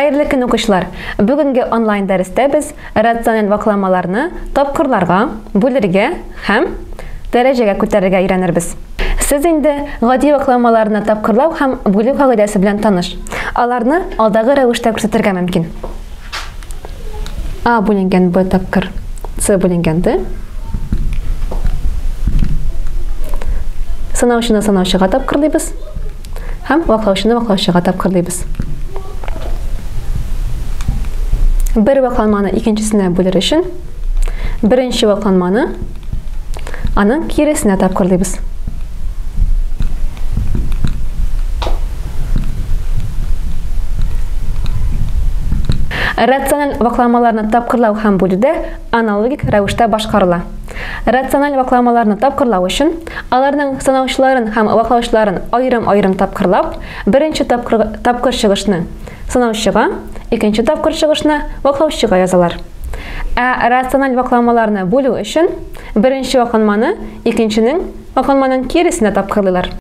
Хайырлы көн укучылар. Бүгенге онлайн дәрестә без рациональ вакламаларны тапкырларга, бүләргә һәм дәрәҗәгә күтәрергә өйрәнербез. Сез инде гади вакламаларны тапкырлау һәм бүлү кагыйдәсе белән таныш. Аларны алдагы рәвештә күрсәтергә мөмкин. А бүленгән Б тапкыр С бүленгән Д. Санаучыны санаучыга тапкырлыйбыз һәм ваклаучыны ваклаучыга тапкырлыйбыз. Бер вакламаны икенчесенә бүлер өчен беренче вакламаны аның киресенә тапкырлыйбыз. Рациональ вакламаларны тапкырлау һәм бүлүдә аналогик рәвештә башкарыла. Рациональ вакламаларны тапкырлау өчен аларның санаучыларын һәм ваклаучыларын аерым-аерым тапкырлап, беренче тапкыр чыгышны санаучыга, икенче тапкыр чыгышны ваклаучыга язалар. Ә рациональ вакламаларны бүлү өчен беренче вакламаны икенченең вакламаның киресенә тапкырлыйлар.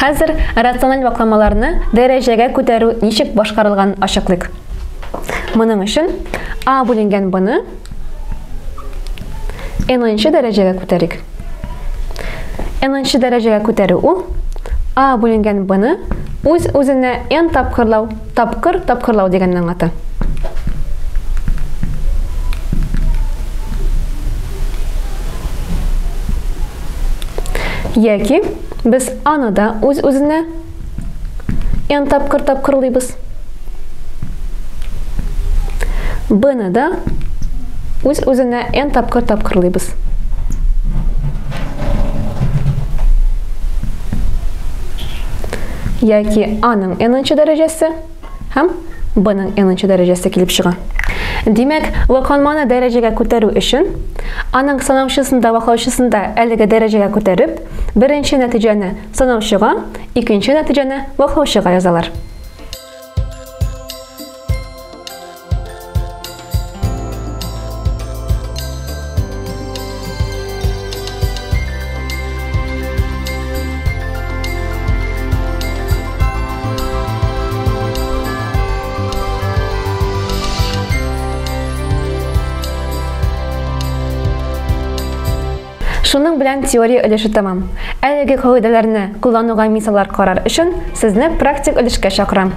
Хәзер рациональ вакламаларны дәрәҗәгә күтәрү ничек башкарылган ачыклык. Моның өчен А бүленгән Б-ны n-нче дәрәҗәгә күтәрик. N-нче дәрәҗәгә күтәрү ул А бүленгән Б-ны үз-үзенә n тапкырлау дигәннең аты. Яки biz A-ны да үз-үзенә n тапкырлыйбыз. B-ны да үз-үзенә n тапкырлыйбыз. Яки A-ның n-нче дәрәҗәсе һәм B-ның n-нче дәрәҗәсе килеп чыга. Димәк, вакламаны дәрәҗәгә күтәрү өчен аның санаучысында, ваклаучысында әлеге дәрәҗәгә күтәреп, беренче нәтиҗәне санаучыга, икенче нәтиҗәне ваклаучыга язалар. Шуның белән теория өлеше тамам. Әлеге кагыйдәләрне куллануга мисаллар карар өчен сезне практик өлешкә чакырам.